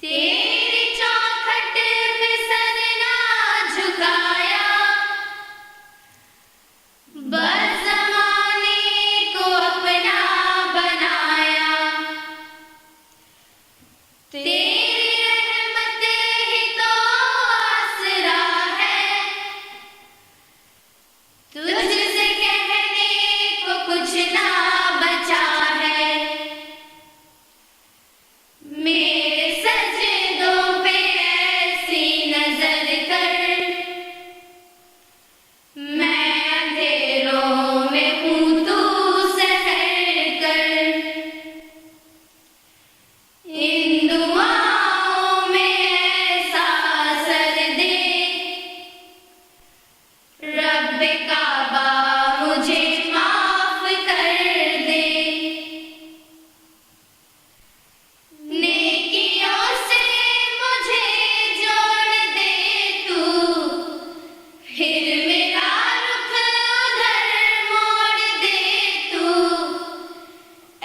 तेरी चौखट पे सर ना झुकाया, बस ज़माने को अपना बनाया। तेरी रहमत ही तो आसरा है, तुझसे कहने को कुछ ना बचा है। मेरे सजदों पे ऐसी नजर कर, मैं अंधेरों में हूँ तू सहर कर। इन दुआओं में ऐसा असर दे, रब काबा मुझे माफ कर दे। नेकियों से मुझे जोड़ दे तू, फिर मेरा रुख उधर मोड़ दे तू।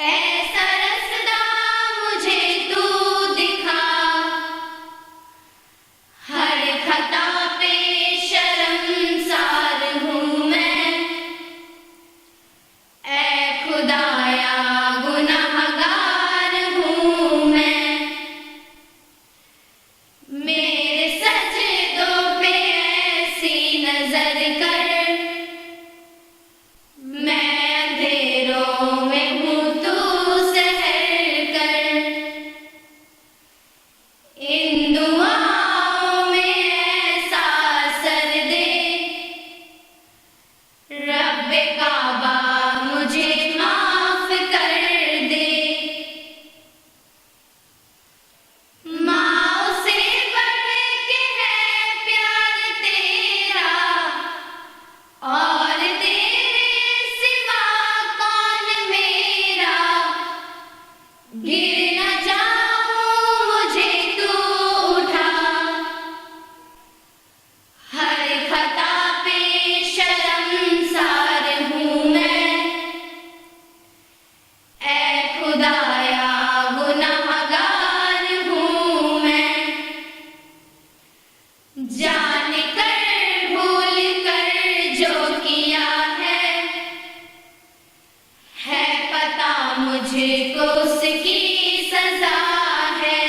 ऐसा रास्ता मुझे तू दिखा, हर खता पे शर्मसार हूँ मैं। ऐ खुदाया गुनाहगार हूँ मैं। मेरे सजदों पे ऐसी नजर कर, मैं अंधेरों में हूँ तू सहर कर। इन दुआओं में ऐसा असर दे, रब काबा मुझे माफ कर दे। माँ से बढ़ के है प्यार तेरा, और तेरे सिवा कौन मेरा। गिर न जाऊं मुझे तू उठा, हर खता पे शर्मसार हूँ मैं। ऐ खुदाया गुनाहगार हूँ मैं। जान कर भूल कर जो किया है पता मुझको उसकी सजा है।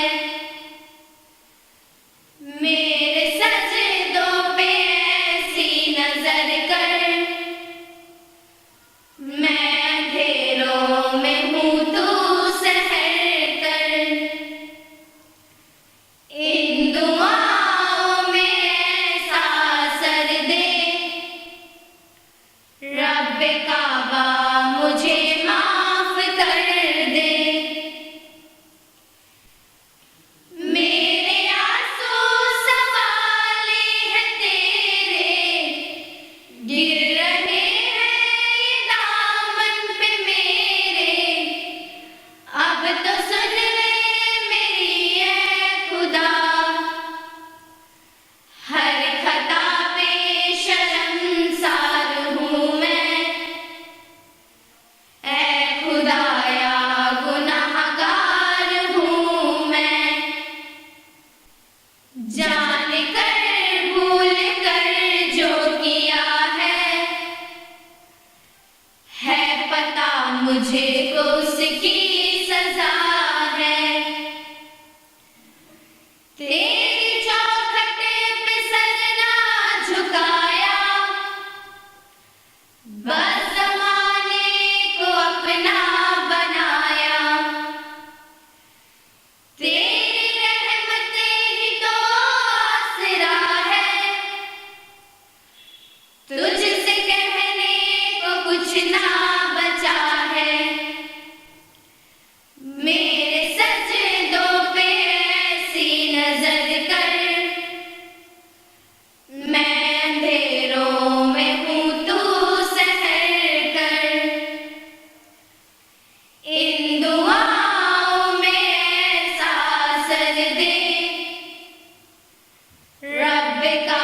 मेरे सजदों पे ऐसी नजर कर, मैं अंधेरों में हूँ तू सहर कर। इन दुआओं में ऐसा असर दे, रब काबा मुझे माफ कर दे। मेरे आंसू सवाले हैं तेरे, गिर रहे हैं ये दामन पे मेरे। अब तो सुन ले मेरी ऐ खुदा, हर खता पे शर्मसार हूँ मैं। ऐ खुदाया गुनाहगार हूँ मैं। जान कर भूल कर जो किया है पता मुझे को उसकी सजा है। तेरी चौखट पे सर ना झुकाया, बस ज़माने को अपना बनाया। तेरी रहमत ही तो आसरा है, तुझसे कहने को कुछ ना बचा है। मेरे सजदों पे ऐसी नजर कर, मैं अंधेरों में हूँ तू सहर कर। इन दुआओं में ऐसा असर दे, रब का